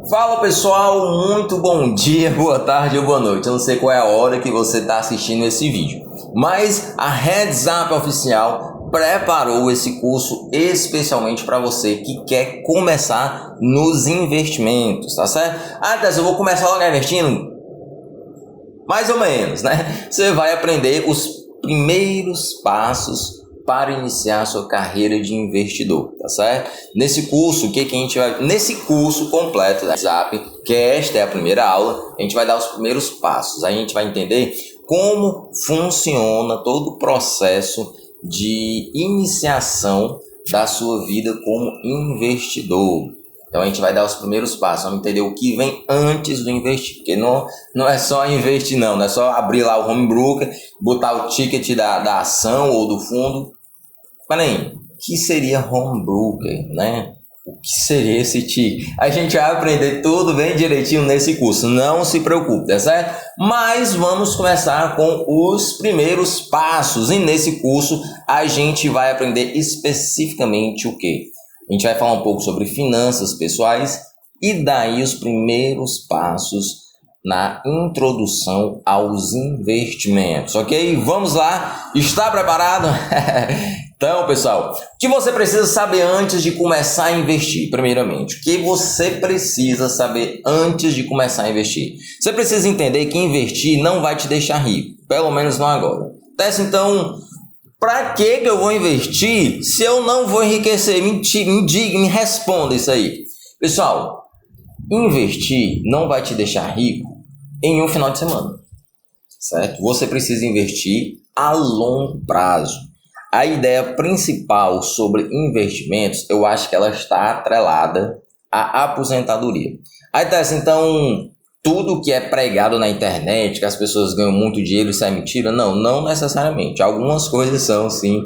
Fala pessoal, muito bom dia, boa tarde ou boa noite. Eu não sei qual é a hora que você está assistindo esse vídeo, mas a Heads Up Oficial preparou esse curso especialmente para você que quer começar nos investimentos, tá certo? Tess, eu vou começar logo investindo? Mais ou menos, né? Você vai aprender os primeiros passos para iniciar a sua carreira de investidor, tá certo? Nesse curso, o que a gente vai... Nesse curso completo da Zap, que esta é a primeira aula, a gente vai dar os primeiros passos. Aí a gente vai entender como funciona todo o processo de iniciação da sua vida como investidor. Então a gente vai dar os primeiros passos, vamos entender o que vem antes do investir, porque não é só investir não é só abrir lá o home broker, botar o ticket da ação ou do fundo. Peraí, o que seria home broker, né? O que seria esse ticket? A gente vai aprender tudo bem direitinho nesse curso, não se preocupe, tá certo? Mas vamos começar com os primeiros passos e nesse curso a gente vai aprender especificamente o quê? A gente vai falar um pouco sobre finanças pessoais e daí os primeiros passos na introdução aos investimentos, ok? Vamos lá, está preparado? Então, pessoal, o que você precisa saber antes de começar a investir? Primeiramente, o que você precisa saber antes de começar a investir? Você precisa entender que investir não vai te deixar rico, pelo menos não agora. Então, para que eu vou investir se eu não vou enriquecer? Me responda isso aí. Pessoal, investir não vai te deixar rico em um final de semana, certo? Você precisa investir a longo prazo. A ideia principal sobre investimentos, eu acho que ela está atrelada à aposentadoria. Aí tá, então, tudo que é pregado na internet, que as pessoas ganham muito dinheiro, isso é mentira? Não necessariamente. Algumas coisas são, sim,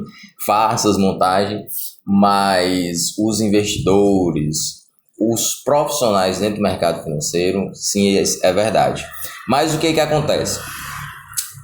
farsas, montagem, mas os investidores, os profissionais dentro do mercado financeiro, sim, é verdade. Mas o que acontece?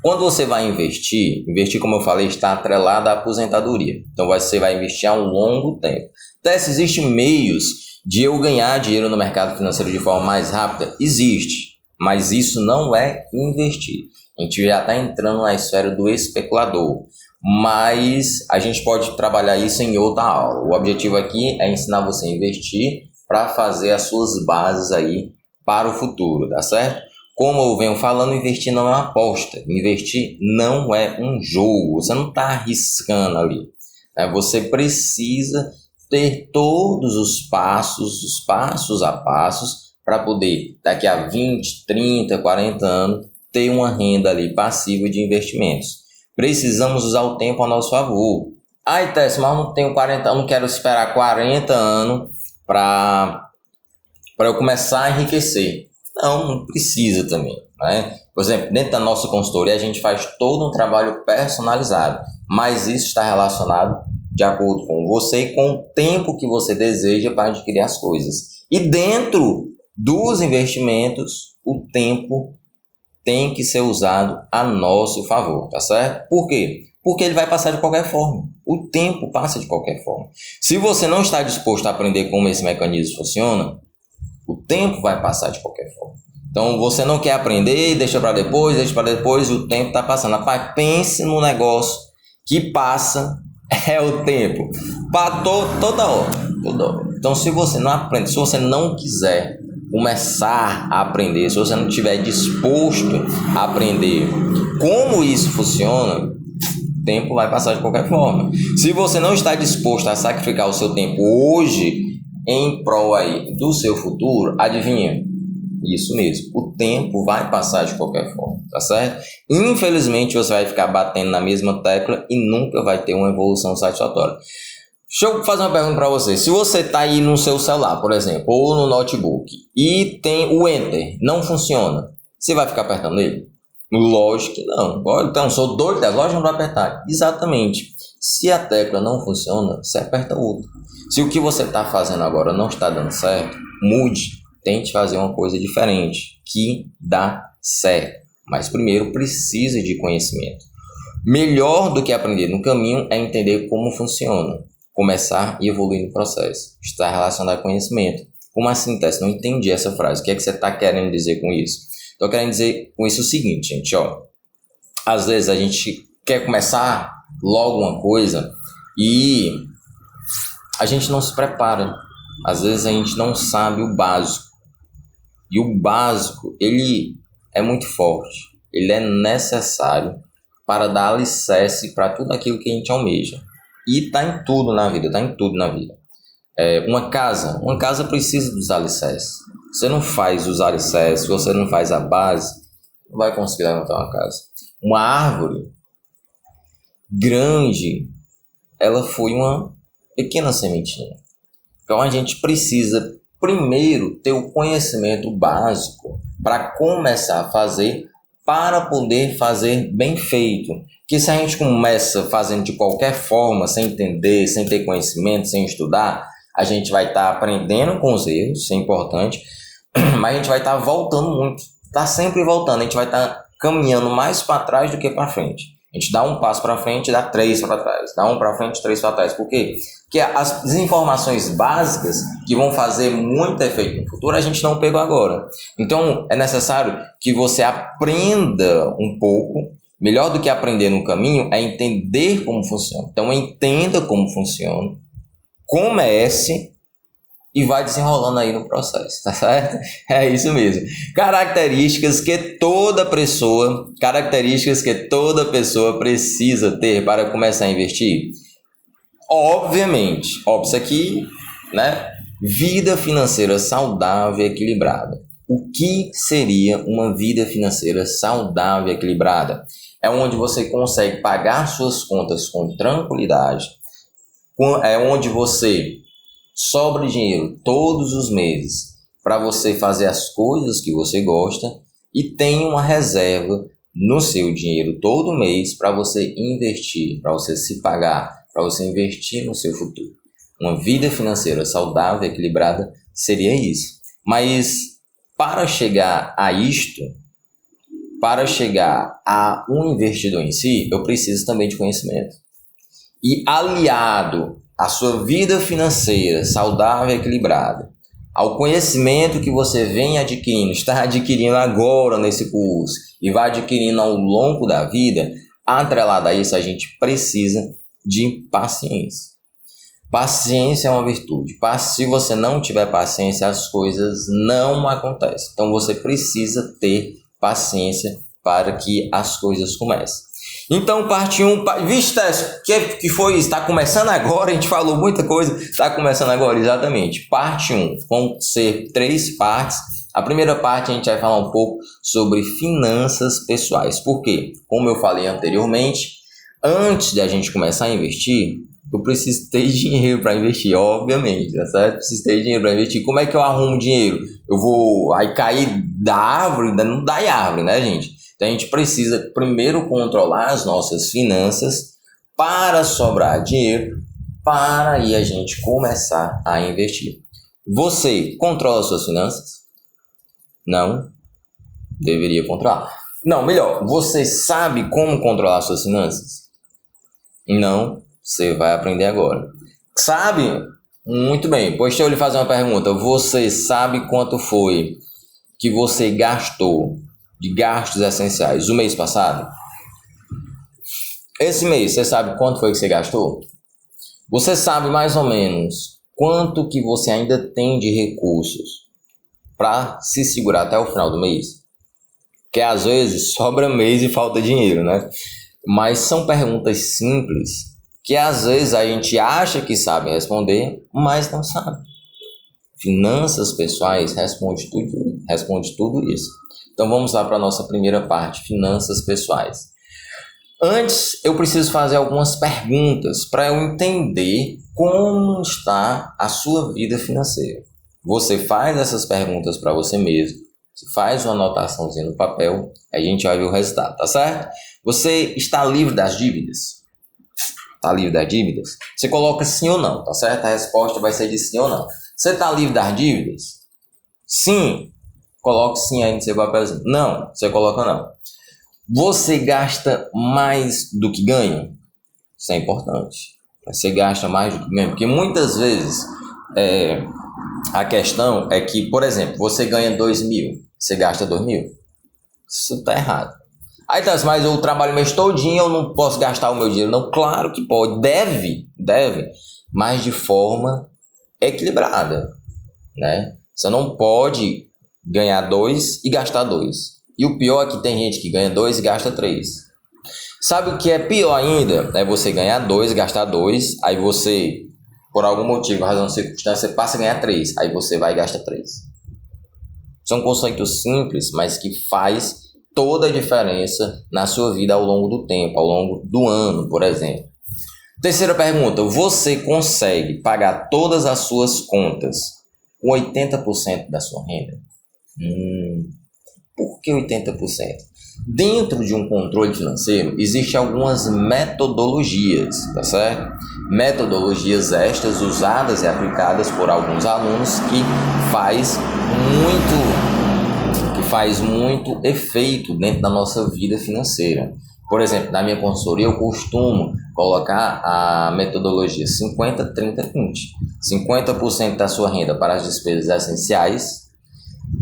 Quando você vai investir, como eu falei, está atrelado à aposentadoria. Então você vai investir a um longo tempo. Então, existem meios de eu ganhar dinheiro no mercado financeiro de forma mais rápida? Existe, mas isso não é investir. A gente já está entrando na esfera do especulador, mas a gente pode trabalhar isso em outra aula. O objetivo aqui é ensinar você a investir para fazer as suas bases aí para o futuro, tá certo? Como eu venho falando, investir não é uma aposta. Investir não é um jogo. Você não está arriscando ali. Você precisa ter todos os passos a passos, para poder, daqui a 20, 30, 40 anos, ter uma renda ali passiva de investimentos. Precisamos usar o tempo a nosso favor. Tess, mas eu não tenho 40 anos, não quero esperar 40 anos para eu começar a enriquecer. Não precisa também, né? Por exemplo, dentro da nossa consultoria a gente faz todo um trabalho personalizado, mas isso está relacionado de acordo com você e com o tempo que você deseja para adquirir as coisas. E dentro dos investimentos, o tempo tem que ser usado a nosso favor, tá certo? Por quê? Porque ele vai passar de qualquer forma. O tempo passa de qualquer forma. Se você não está disposto a aprender como esse mecanismo funciona, o tempo vai passar de qualquer forma. Então, você não quer aprender, deixa para depois, e o tempo está passando. Rapaz, pense no negócio que passa, é o tempo. Para toda hora. Então, se você não aprende, se você não quiser começar a aprender, se você não estiver disposto a aprender como isso funciona, o tempo vai passar de qualquer forma. Se você não está disposto a sacrificar o seu tempo hoje, em prol aí do seu futuro, adivinha? Isso mesmo, o tempo vai passar de qualquer forma, tá certo? Infelizmente você vai ficar batendo na mesma tecla e nunca vai ter uma evolução satisfatória. Deixa eu fazer uma pergunta para você. Se você está aí no seu celular, por exemplo, ou no notebook, e tem o Enter, não funciona, você vai ficar apertando ele? Lógico que não. Então, sou doido, lógico não vai apertar. Exatamente. Se a tecla não funciona, você aperta outra. Se o que você está fazendo agora não está dando certo, mude. Tente fazer uma coisa diferente, que dá certo. Mas primeiro precisa de conhecimento. Melhor do que aprender no caminho é entender como funciona. Começar e evoluir no processo. Está relacionado a conhecimento. Como assim, Tess? Não entendi essa frase. O que é que você está querendo dizer com isso? Estou querendo dizer com isso o seguinte, gente, ó. Às vezes a gente quer começar logo uma coisa e a gente não se prepara. Às vezes a gente não sabe o básico. E o básico, ele é muito forte. Ele é necessário para dar alicerce para tudo aquilo que a gente almeja. E tá em tudo na vida, tá em tudo na vida. Uma casa precisa dos alicerces. Você não faz os alicerces, você não faz a base, não vai conseguir levantar uma casa. Uma árvore grande, ela foi uma pequena sementinha. Então a gente precisa primeiro ter o conhecimento básico para começar a fazer, para poder fazer bem feito. Que se a gente começa fazendo de qualquer forma, sem entender, sem ter conhecimento, sem estudar, a gente vai estar aprendendo com os erros, isso é importante, mas a gente vai estar voltando muito, está sempre voltando, a gente vai estar caminhando mais para trás do que para frente. A gente dá um passo para frente e dá 3 para trás, dá 1 para frente, 3 para trás. Por quê? Porque as informações básicas que vão fazer muito efeito no futuro, a gente não pegou agora. Então, é necessário que você aprenda um pouco. Melhor do que aprender no caminho é entender como funciona. Então, entenda como funciona, comece e vai desenrolando aí no processo, tá certo? É isso mesmo. Características que toda pessoa precisa ter para começar a investir. Obviamente, isso aqui, né? Vida financeira saudável e equilibrada. O que seria uma vida financeira saudável e equilibrada? É onde você consegue pagar suas contas com tranquilidade, é onde você sobra dinheiro todos os meses para você fazer as coisas que você gosta e tem uma reserva no seu dinheiro todo mês para você investir, para você se pagar, para você investir no seu futuro. Uma vida financeira saudável e equilibrada seria isso. Mas para chegar a isto, para chegar a um investidor em si, eu preciso também de conhecimento. E aliado à sua vida financeira saudável e equilibrada, ao conhecimento que você vem adquirindo, está adquirindo agora nesse curso e vai adquirindo ao longo da vida, atrelado a isso, a gente precisa de paciência. Paciência é uma virtude. Se você não tiver paciência, as coisas não acontecem. Então você precisa ter paciência para que as coisas comecem. Então, parte 1, que foi isso? Está começando agora, a gente falou muita coisa, está começando agora, exatamente. Parte 1, vão ser 3 partes. A primeira parte a gente vai falar um pouco sobre finanças pessoais. Por quê? Como eu falei anteriormente, antes de a gente começar a investir, eu preciso ter dinheiro para investir, obviamente, tá certo? Preciso ter dinheiro para investir. Como é que eu arrumo dinheiro? Eu vou aí cair da árvore, não dá em árvore, né, gente? Então a gente precisa primeiro controlar as nossas finanças para sobrar dinheiro, para aí a gente começar a investir. Você controla suas finanças? Não. Deveria controlar. Não, melhor, você sabe como controlar suas finanças? Não. Você vai aprender agora. Sabe? Muito bem. Pois deixa eu lhe fazer uma pergunta. Você sabe quanto foi que você gastou de gastos essenciais o mês passado? Esse mês, você sabe quanto foi que você gastou? Você sabe mais ou menos quanto que você ainda tem de recursos para se segurar até o final do mês? Que às vezes sobra mês e falta dinheiro, né? Mas são perguntas simples que às vezes a gente acha que sabe responder, mas não sabe. Finanças pessoais responde tudo isso. Então vamos lá para a nossa primeira parte, finanças pessoais. Antes, eu preciso fazer algumas perguntas para eu entender como está a sua vida financeira. Você faz essas perguntas para você mesmo, você faz uma anotaçãozinha no papel, aí a gente vai ver o resultado, tá certo? Você está livre das dívidas? Está livre das dívidas? Você coloca sim ou não, tá certo? A resposta vai ser de sim ou não. Você está livre das dívidas? Sim. Coloque sim aí no seu papelzinho. Não, você coloca não. Você gasta mais do que ganha? Isso é importante. Você gasta mais do que ganha, porque muitas vezes A questão é que, por exemplo, você ganha 2.000, você gasta 2.000. Isso tá errado. Aí tá, mas eu trabalho o mês todinho, eu não posso gastar o meu dinheiro. Não, claro que pode, deve, mas de forma equilibrada, né? Você não pode ganhar 2 e gastar 2. E o pior é que tem gente que ganha 2 e gasta 3. Sabe o que é pior ainda? É você ganhar 2, gastar 2, aí você, por algum motivo, razão, circunstância, você passa a ganhar 3, aí você vai e gasta 3. São conceitos simples, mas que faz toda a diferença na sua vida ao longo do tempo, ao longo do ano, por exemplo. Terceira pergunta, você consegue pagar todas as suas contas com 80% da sua renda? Por que 80%? Dentro de um controle financeiro, existem algumas metodologias, tá certo? Metodologias estas usadas e aplicadas por alguns alunos que faz muito efeito dentro da nossa vida financeira. Por exemplo, na minha consultoria eu costumo colocar a metodologia 50, 30, 20. 50% da sua renda para as despesas essenciais,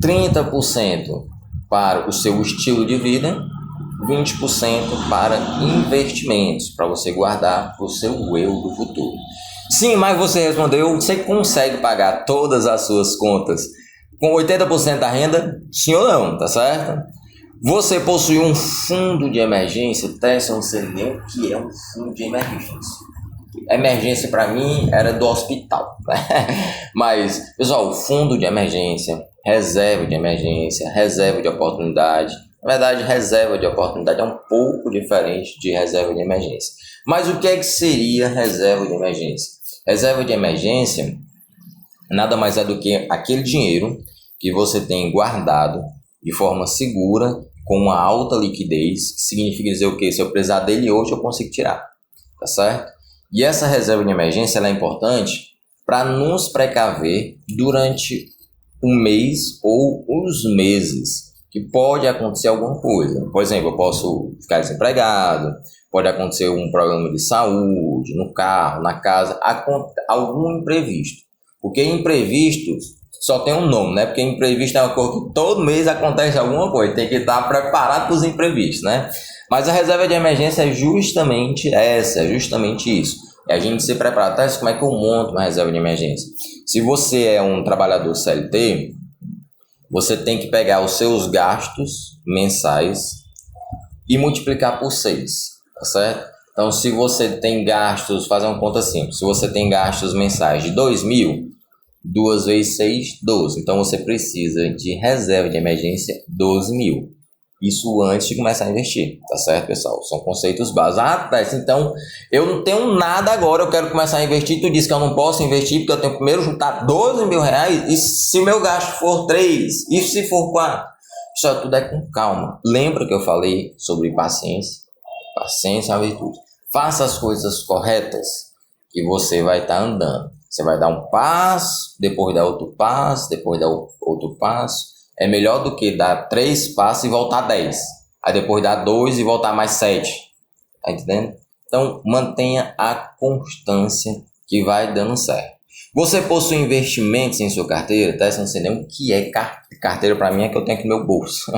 30% para o seu estilo de vida, 20% para investimentos, para você guardar para o seu eu do futuro. Sim, mas você respondeu, você consegue pagar todas as suas contas com 80% da renda? Sim ou não, tá certo? Você possui um fundo de emergência? Tessa, eu não sei nem o que é um fundo de emergência. Emergência para mim era do hospital, né? Mas, pessoal, fundo de emergência, reserva de emergência, reserva de oportunidade. Na verdade, reserva de oportunidade é um pouco diferente de reserva de emergência. Mas o que é que seria reserva de emergência? Reserva de emergência nada mais é do que aquele dinheiro que você tem guardado de forma segura, com uma alta liquidez, que significa dizer o quê? Se eu precisar dele hoje, eu consigo tirar, tá certo? E essa reserva de emergência ela é importante para nos precaver durante um mês ou os meses, que pode acontecer alguma coisa. Por exemplo, eu posso ficar desempregado, pode acontecer um problema de saúde, no carro, na casa, algum imprevisto. Porque imprevistos só tem um nome, né? Porque imprevisto é uma coisa que todo mês acontece alguma coisa, tem que estar preparado para os imprevistos, né? Mas a reserva de emergência é justamente isso. É a gente se preparar. Tá? Como é que eu monto uma reserva de emergência? Se você é um trabalhador CLT, você tem que pegar os seus gastos mensais e multiplicar por 6, tá certo? Então, se você tem gastos, fazer uma conta simples, se você tem gastos mensais de 2.000, 2 vezes 6, 12. Então, você precisa de reserva de emergência 12.000. Isso antes de começar a investir, tá certo, pessoal? São conceitos básicos. Ah, tá, então eu não tenho nada agora, eu quero começar a investir. Tu disse que eu não posso investir porque eu tenho que primeiro juntar 12 mil reais. E se meu gasto for 3? E se for 4? Isso tudo é com calma. Lembra que eu falei sobre paciência? Paciência é uma virtude. Faça as coisas corretas que você vai estar andando. Você vai dar um passo, depois dar outro passo, depois dar outro passo. É melhor do que dar 3 passos e voltar 10. Aí depois dar 2 e voltar mais 7. Tá entendendo? Então, mantenha a constância que vai dando certo. Você possui investimentos em sua carteira? Tá? Eu não sei nem o que é carteira para mim, é que eu tenho aqui no meu bolso.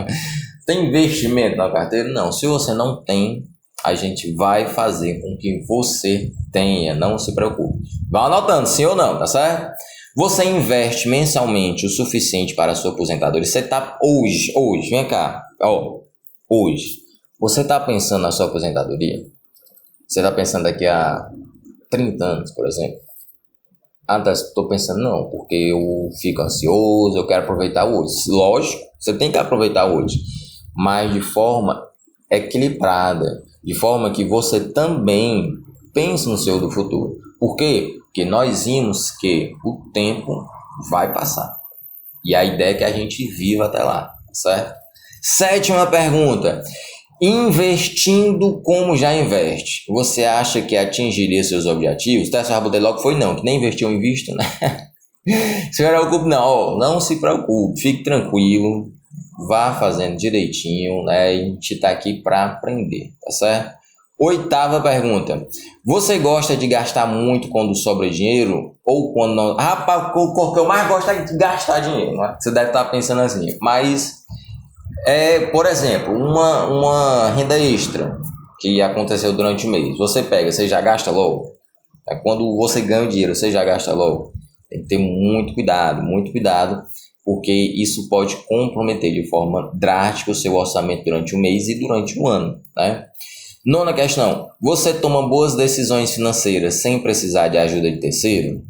Tem investimento na carteira? Não. Se você não tem, a gente vai fazer com que você tenha. Não se preocupe. Vá anotando, sim ou não, tá certo? Você investe mensalmente o suficiente para a sua aposentadoria? Você está hoje, vem cá, hoje, você está pensando na sua aposentadoria? Você está pensando daqui a 30 anos, por exemplo? Estou pensando, não, porque eu fico ansioso, eu quero aproveitar hoje. Lógico, você tem que aproveitar hoje, mas de forma equilibrada, de forma que você também pense no seu do futuro. Por quê? Porque nós vimos que o tempo vai passar. E a ideia é que a gente viva até lá, certo? 7ª pergunta. Investindo como já investe, você acha que atingiria seus objetivos? Tessa Rabudei logo foi não, que nem investiu em visto, né? Se preocupe não, não se preocupe, fique tranquilo, vá fazendo direitinho, né? A gente está aqui para aprender, tá certo? 8ª pergunta. Você gosta de gastar muito quando sobra dinheiro ou quando não? Rapaz, o que eu mais gosto é de gastar dinheiro, né? Você deve estar pensando assim. Mas, por exemplo, uma renda extra que aconteceu durante o mês. Você pega, você já gasta logo. Quando você ganha o dinheiro, você já gasta logo. Tem que ter muito cuidado, porque isso pode comprometer de forma drástica o seu orçamento durante o mês e durante o ano, né? 9ª questão. Você toma boas decisões financeiras sem precisar de ajuda de terceiro?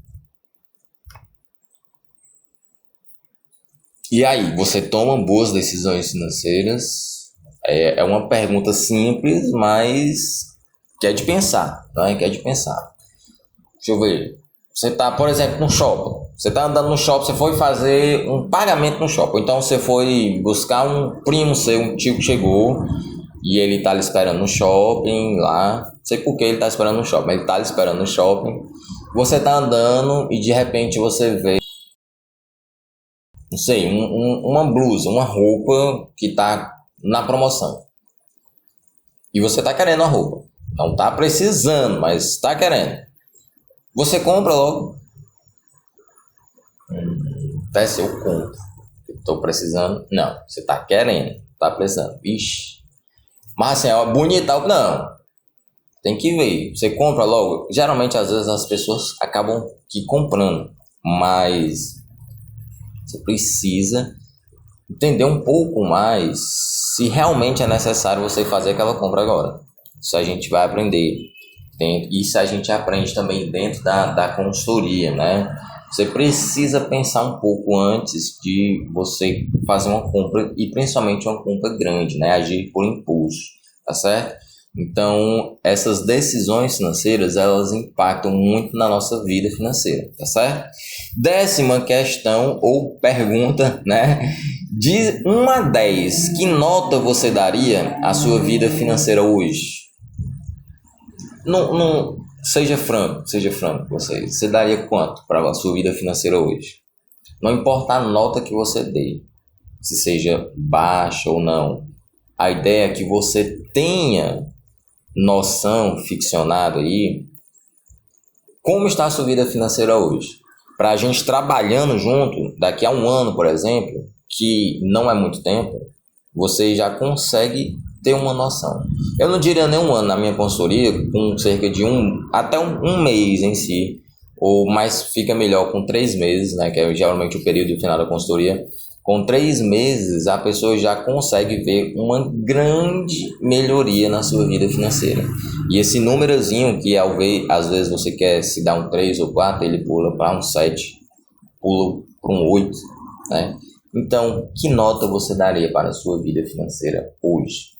E aí, você toma boas decisões financeiras? É uma pergunta simples, mas que é de pensar, né? Que é de pensar. Deixa eu ver. Você está, por exemplo, no shopping. Você está andando no shopping, você foi fazer um pagamento no shopping. Então, você foi buscar um primo seu, um tio que chegou, e ele está lhe esperando no shopping lá. Não sei por que ele está esperando no shopping, mas ele está lhe esperando no shopping. Você está andando e de repente você vê, não sei, uma blusa, uma roupa que está na promoção. E você está querendo a roupa. Não está precisando, mas está querendo. Você compra logo. Se eu compro. Estou precisando. Não, você está querendo. Está precisando. Ixi. Mas assim, é bonita. Não. Tem que ver. Você compra logo. Geralmente, às vezes, as pessoas acabam que comprando. Mas você precisa entender um pouco mais se realmente é necessário você fazer aquela compra agora. Isso a gente vai aprender. Isso a gente aprende também dentro da consultoria, né? Você precisa pensar um pouco antes de você fazer uma compra, e principalmente uma compra grande, né? Agir por impulso, tá certo? Então, essas decisões financeiras, elas impactam muito na nossa vida financeira, tá certo? 10ª questão ou pergunta, né? De 1 a 10, que nota você daria à sua vida financeira hoje? Não, seja franco com você. Você daria quanto para a sua vida financeira hoje? Não importa a nota que você dê, se seja baixa ou não. A ideia é que você tenha noção ficcionada aí como está a sua vida financeira hoje. Para a gente trabalhando junto, daqui a um ano, por exemplo, que não é muito tempo, você já consegue ter uma noção. Eu não diria nem um ano na minha consultoria, com cerca de até um mês em si, ou mais fica melhor com 3 meses, né, que é geralmente o período final da consultoria. Com 3 meses, a pessoa já consegue ver uma grande melhoria na sua vida financeira. E esse númerozinho que às vezes você quer se dar um 3 ou 4, ele pula para um 7, pula para um 8, né? Então, que nota você daria para a sua vida financeira hoje?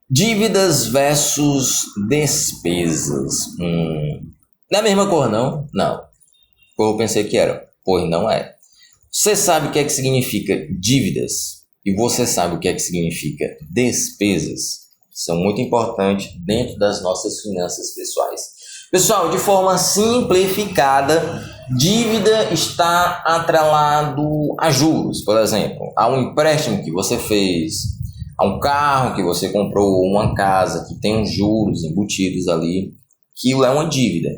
Dívidas versus despesas. Não é a mesma cor, não? Não. Eu pensei que era. Pois não é. Você sabe o que é que significa dívidas? E você sabe o que é que significa despesas? São muito importantes dentro das nossas finanças pessoais. Pessoal, de forma simplificada, dívida está atrelado a juros. Por exemplo, a um empréstimo que você fez, a um carro que você comprou, uma casa que tem uns juros embutidos ali, aquilo é uma dívida.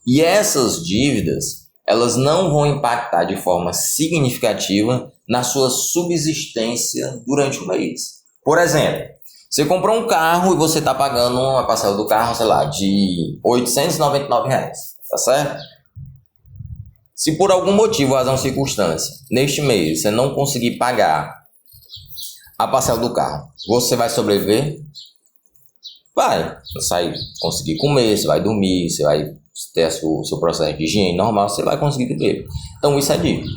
E essas dívidas, elas não vão impactar de forma significativa na sua subsistência durante o mês. Por exemplo, você comprou um carro e você está pagando uma parcela do carro, sei lá, de R$ 899, tá certo? Se por algum motivo, razão ou circunstância, neste mês você não conseguir pagar a parcela do carro, você vai sobreviver? Vai. Você vai conseguir comer, você vai dormir, você vai ter o seu processo de higiene normal, você vai conseguir viver. Então isso é dívida.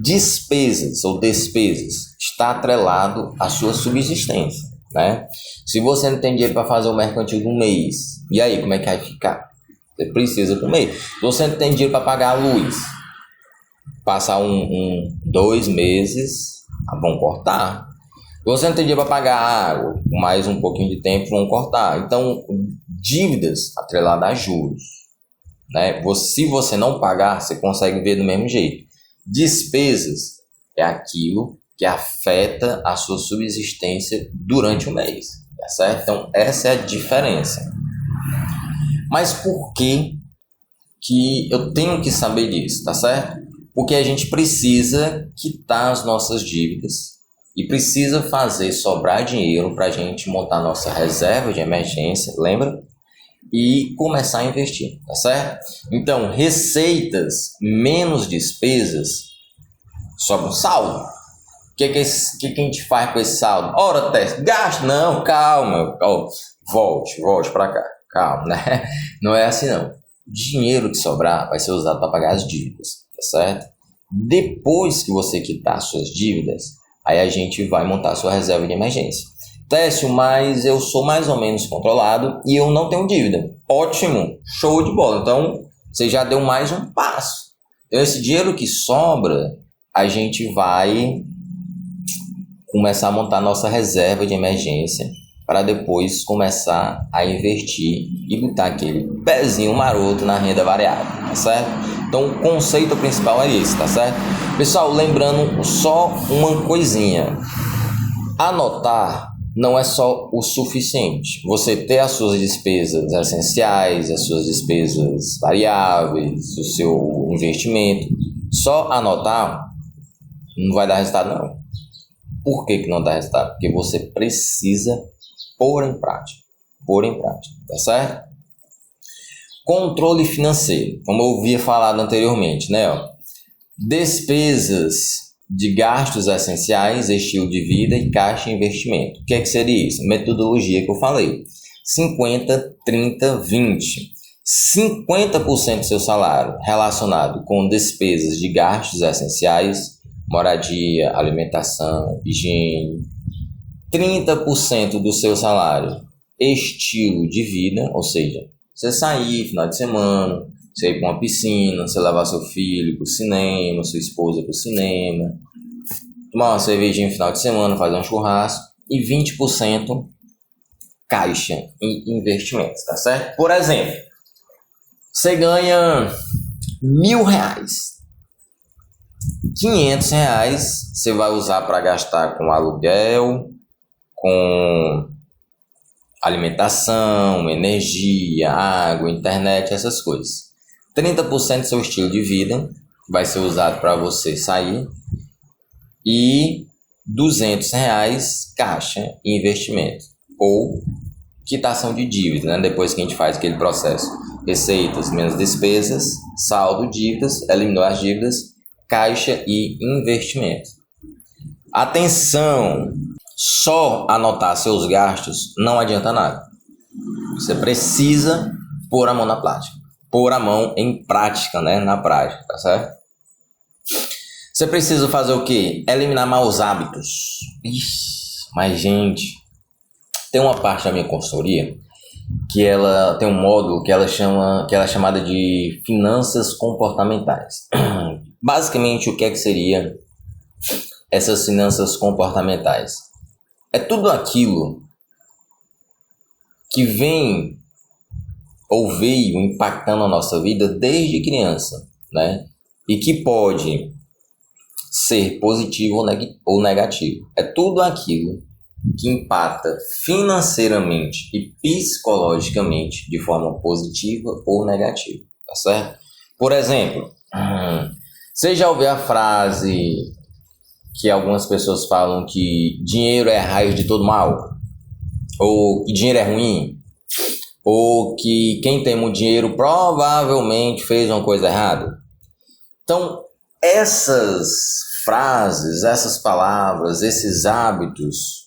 Despesas ou despesas está atrelado à sua subsistência, né? Se você não tem dinheiro para fazer o mercantil de um mês, e aí como é que vai ficar? Você precisa comer. Se você não tem dinheiro para pagar a luz, passar 2 meses, vão cortar. Se você não tem dinheiro para pagar a água, mais um pouquinho de tempo vão cortar. Então, dívidas atreladas a juros, né? Se você não pagar, você consegue ver do mesmo jeito. Despesas é aquilo que afeta a sua subsistência durante o mês. tá certo? Então, essa é a diferença. Mas por que eu tenho que saber disso, tá certo? Porque a gente precisa quitar as nossas dívidas e precisa fazer sobrar dinheiro para a gente montar nossa reserva de emergência, lembra? E começar a investir, tá certo? Então, receitas menos despesas sobra um saldo. O que a gente faz com esse saldo? Ora, teste, gasto? Não, calma. Volte para cá, calma, né? Não é assim não. O dinheiro que sobrar vai ser usado para pagar as dívidas, tá certo? Depois que você quitar suas dívidas, aí a gente vai montar a sua reserva de emergência. Técio, mas eu sou mais ou menos controlado e eu não tenho dívida. Ótimo, show de bola. Então, você já deu mais um passo. Então, esse dinheiro que sobra, a gente vai começar a montar nossa reserva de emergência para depois começar a investir e botar aquele pezinho maroto na renda variável, tá certo? Então, o conceito principal é esse, tá certo? Pessoal, lembrando só uma coisinha. Anotar não é só o suficiente. Você ter as suas despesas essenciais, as suas despesas variáveis, o seu investimento, só anotar não vai dar resultado não. Por que não dá resultado? Porque você precisa pôr em prática, tá certo? Controle financeiro, como eu havia falado anteriormente, né? Despesas de gastos essenciais, estilo de vida e caixa de investimento. O que seria isso? Metodologia que eu falei. 50, 30, 20. 50% do seu salário relacionado com despesas de gastos essenciais, moradia, alimentação, higiene. 30% do seu salário, estilo de vida, ou seja, você sair final de semana, você ir para uma piscina, você levar seu filho para o cinema, sua esposa para o cinema, tomar uma cervejinha no final de semana, fazer um churrasco, e 20% caixa em investimentos, tá certo? Por exemplo, você ganha R$1.000, R$500 você vai usar para gastar com aluguel, com alimentação, energia, água, internet, essas coisas. 30% do seu estilo de vida vai ser usado para você sair e R$200 caixa em investimento ou quitação de dívida, né? Depois que a gente faz aquele processo, receitas menos despesas, saldo, dívidas, eliminou as dívidas, caixa e investimento. Atenção! Só anotar seus gastos não adianta nada. Você precisa pôr a mão na prática. Pôr a mão em prática, né? Na prática, tá certo? Você precisa fazer o quê? Eliminar maus hábitos. Ixi, mas gente, tem uma parte da minha consultoria que ela tem um módulo que ela é chamada de finanças comportamentais. Basicamente, o que seria essas finanças comportamentais? É tudo aquilo que vem ou veio impactando a nossa vida desde criança, né? E que pode ser positivo ou negativo. É tudo aquilo que impacta financeiramente e psicologicamente de forma positiva ou negativa, tá certo? Por exemplo, você já ouviu a frase que algumas pessoas falam que dinheiro é a raiz de todo mal? Ou que dinheiro é ruim? Ou que quem tem muito dinheiro provavelmente fez uma coisa errada? Então, essas frases, essas palavras, esses hábitos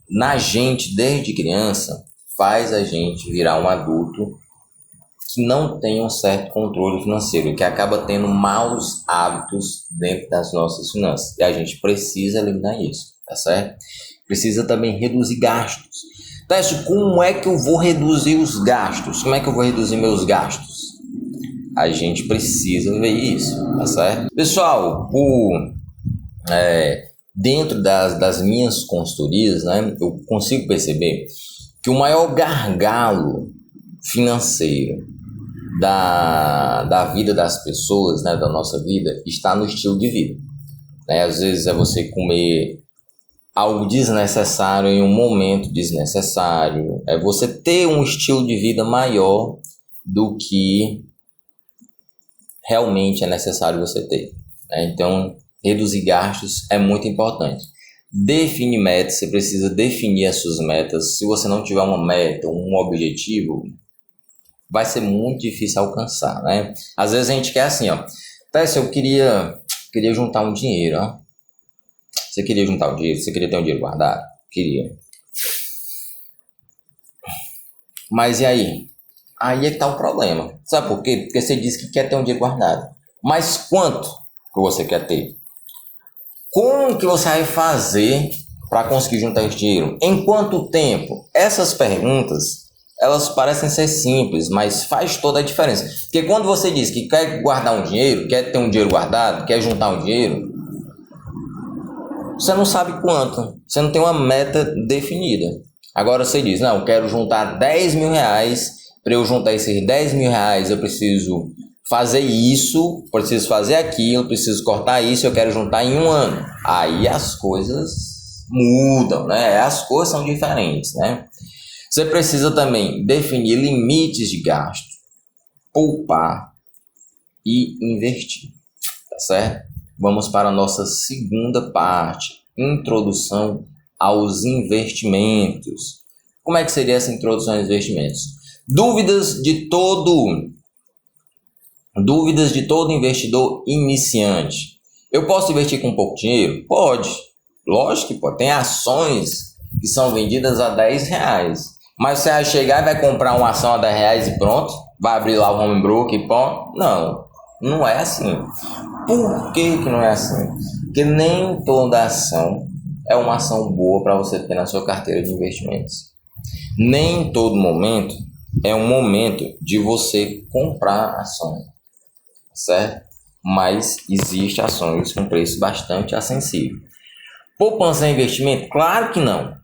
na gente desde criança faz a gente virar um adulto que não tem um certo controle financeiro, que acaba tendo maus hábitos dentro das nossas finanças. E a gente precisa eliminar isso, tá certo? Precisa também reduzir gastos. Teste, como é que eu vou reduzir os gastos? Como é que eu vou reduzir meus gastos? A gente precisa ver isso, tá certo? Pessoal, dentro das minhas consultorias, né, eu consigo perceber que o maior gargalo financeiro da vida das pessoas, né, da nossa vida, está no estilo de vida. Né? Às vezes é você comer algo desnecessário em um momento desnecessário, é você ter um estilo de vida maior do que realmente é necessário você ter, né? Então, reduzir gastos é muito importante. Define metas, você precisa definir as suas metas. Se você não tiver uma meta, um objetivo, vai ser muito difícil alcançar, né? Às vezes a gente quer assim, ó, Tess, eu queria juntar um dinheiro, ó. Você queria juntar o dinheiro? Você queria ter um dinheiro guardado? Queria. Mas e aí? Aí é que tá o problema. Sabe por quê? Porque você disse que quer ter um dinheiro guardado. Mas quanto que você quer ter? Como que você vai fazer para conseguir juntar esse dinheiro? Em quanto tempo? Essas perguntas, elas parecem ser simples, mas faz toda a diferença. Porque quando você diz que quer guardar um dinheiro, quer ter um dinheiro guardado, quer juntar um dinheiro, você não sabe quanto, você não tem uma meta definida. Agora você diz, não, eu quero juntar 10 mil reais, para eu juntar esses 10 mil reais eu preciso fazer isso, preciso fazer aquilo, preciso cortar isso, eu quero juntar em um ano. Aí as coisas mudam, né? As coisas são diferentes, né? Você precisa também definir limites de gasto, poupar e investir, tá certo? Vamos para a nossa segunda parte, introdução aos investimentos. Como é que seria essa introdução aos investimentos? Dúvidas de todo investidor iniciante. Eu posso investir com pouco dinheiro? Pode. Lógico que pode. Tem ações que são vendidas a 10 reais. Mas você vai chegar e vai comprar uma ação a 10 reais e pronto? Vai abrir lá o home broker e pronto? Não, não é assim. Por que não é assim? Porque nem toda ação é uma ação boa para você ter na sua carteira de investimentos. Nem em todo momento é um momento de você comprar ação, certo? Mas existem ações com preço bastante acessível. Poupança é investimento? Claro que não.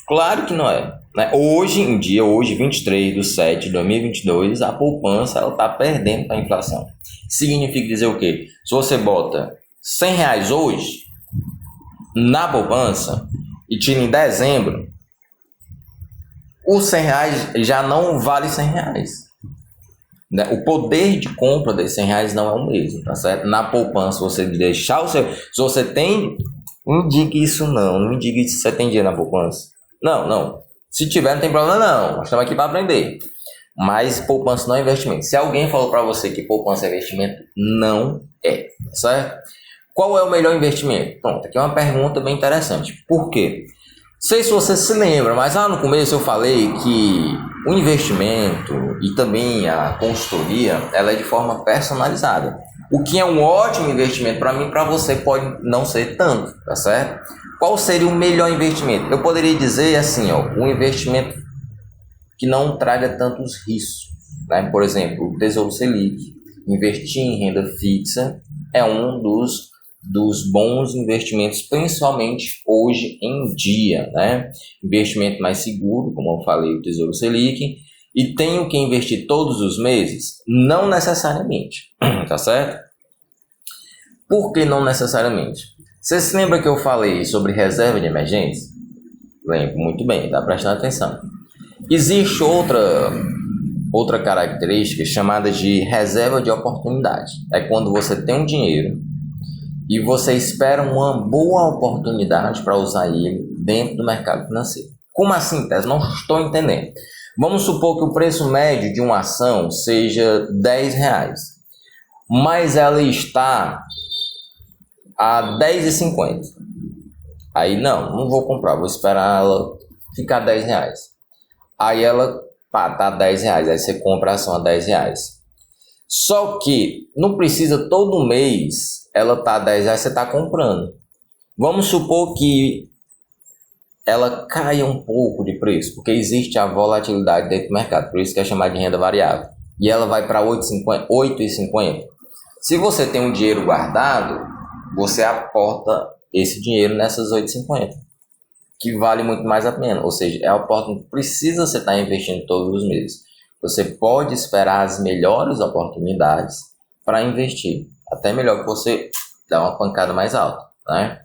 Claro que não é, né? Hoje em dia, 23/7/2022, a poupança está perdendo para a inflação. Significa dizer o quê? Se você bota 100 reais hoje na poupança e tira em dezembro, os 100 reais já não vale 100 reais. Né? O poder de compra desses 100 reais não é o mesmo, tá certo? Na poupança, você deixar o seu... Se você tem... Não diga isso não me diga se você tem dinheiro na poupança. Não. Se tiver, não tem problema não. Nós estamos aqui para aprender. Mas poupança não é investimento. Se alguém falou para você que poupança é investimento, não é, certo? Qual é o melhor investimento? Pronto, aqui é uma pergunta bem interessante. Por quê? Não sei se você se lembra, mas lá no começo eu falei que o investimento e também a consultoria, ela é de forma personalizada. O que é um ótimo investimento para mim, para você pode não ser tanto, tá certo? Qual seria o melhor investimento? Eu poderia dizer assim, ó, um investimento que não traga tantos riscos, né? Por exemplo, o Tesouro Selic, investir em renda fixa é um dos bons investimentos, principalmente hoje em dia, né? Investimento mais seguro, como eu falei, o Tesouro Selic. E tenho que investir todos os meses? Não necessariamente, tá certo? Por que não necessariamente? Você se lembra que eu falei sobre reserva de emergência? Lembro, muito bem, tá prestando atenção. Existe outra característica chamada de reserva de oportunidade. É quando você tem um dinheiro e você espera uma boa oportunidade para usar ele dentro do mercado financeiro. Como assim, Tess? Não estou entendendo. Vamos supor que o preço médio de uma ação seja 10 reais, mas ela está a 10,50. Aí não vou comprar, vou esperar ela ficar 10 reais. Aí ela tá 10 reais, aí você compra a ação a 10 reais. Só que não precisa todo mês ela tá a 10 reais, você está comprando. Vamos supor que ela caia um pouco de preço, porque existe a volatilidade dentro do mercado, por isso que é chamada de renda variável. E ela vai para 8,50. Se você tem um dinheiro guardado, você aporta esse dinheiro nessas 8,50, que vale muito mais a pena. Ou seja, é a oportunidade, precisa você estar investindo todos os meses. Você pode esperar as melhores oportunidades para investir. Até melhor que você dar uma pancada mais alta, né?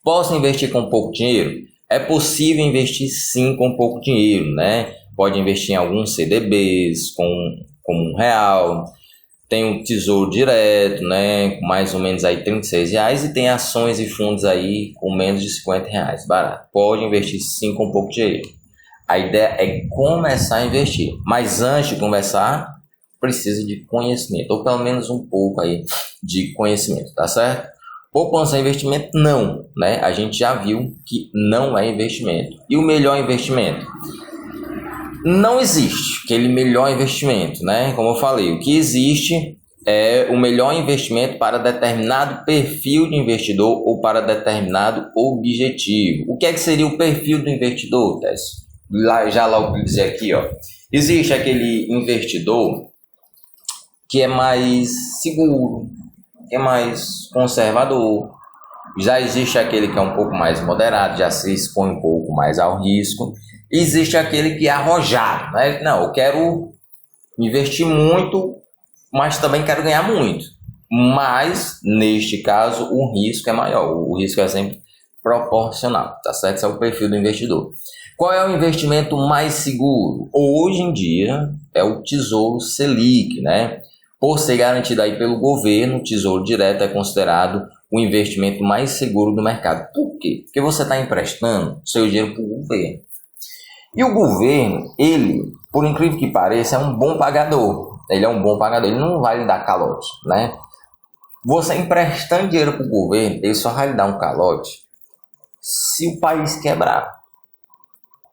Posso investir com pouco dinheiro? É possível investir sim com pouco dinheiro, né? Pode investir em alguns CDBs com R$1. Tem um tesouro direto, né? Com mais ou menos aí R$36. E tem ações e fundos aí com menos de R$50, barato. Pode investir sim com pouco dinheiro. A ideia é começar a investir. Mas antes de começar, precisa de conhecimento. Ou pelo menos um pouco aí de conhecimento, tá certo? Poupança é investimento? Não, né? A gente já viu que não é investimento. E o melhor investimento? Não existe aquele melhor investimento, né? Como eu falei, o que existe é o melhor investimento para determinado perfil de investidor ou para determinado objetivo. O que é que seria o perfil do investidor, Tess? Já logo dizer aqui, ó. Existe aquele investidor que é mais seguro, que é mais conservador. Já existe aquele que é um pouco mais moderado, já se expõe um pouco mais ao risco. Existe aquele que é arrojado, né? Não, eu quero investir muito, mas também quero ganhar muito. Mas, neste caso, o risco é maior. O risco é sempre proporcional, tá certo? Esse é o perfil do investidor. Qual é o investimento mais seguro? Hoje em dia é o Tesouro Selic, né? Por ser garantido aí pelo governo, o Tesouro Direto é considerado o investimento mais seguro do mercado. Por quê? Porque você está emprestando seu dinheiro para o governo. E o governo, ele, por incrível que pareça, é um bom pagador. Ele é um bom pagador, ele não vai lhe dar calote, né? Você emprestando dinheiro para o governo, ele só vai lhe dar um calote se o país quebrar.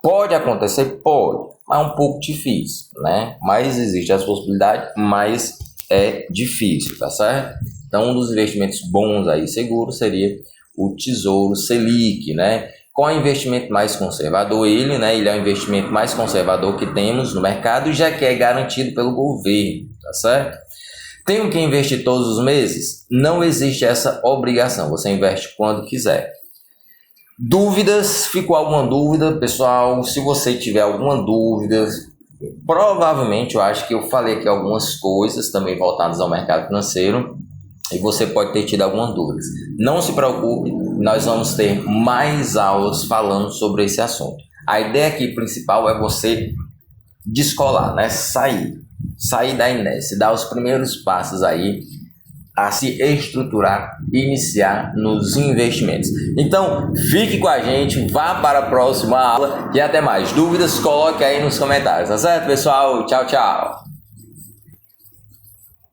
Pode acontecer? Pode, mas é um pouco difícil, né? Mas existe essa possibilidade, mas é difícil, tá certo? Então, um dos investimentos bons aí, seguros, seria o Tesouro Selic, né? Qual é o investimento mais conservador? Ele é o investimento mais conservador que temos no mercado, já que é garantido pelo governo, tá certo? Tenho que investir todos os meses? Não existe essa obrigação, você investe quando quiser. Dúvidas? Ficou alguma dúvida, pessoal? Se você tiver alguma dúvida, provavelmente eu acho que eu falei aqui algumas coisas também voltadas ao mercado financeiro e você pode ter tido algumas dúvidas. Não se preocupe, nós vamos ter mais aulas falando sobre esse assunto. A ideia aqui principal é você descolar, né? Sair da inércia, dar os primeiros passos aí a se estruturar e iniciar nos investimentos. Então, fique com a gente, vá para a próxima aula e até mais. Dúvidas, coloque aí nos comentários, tá certo, pessoal? Tchau, tchau!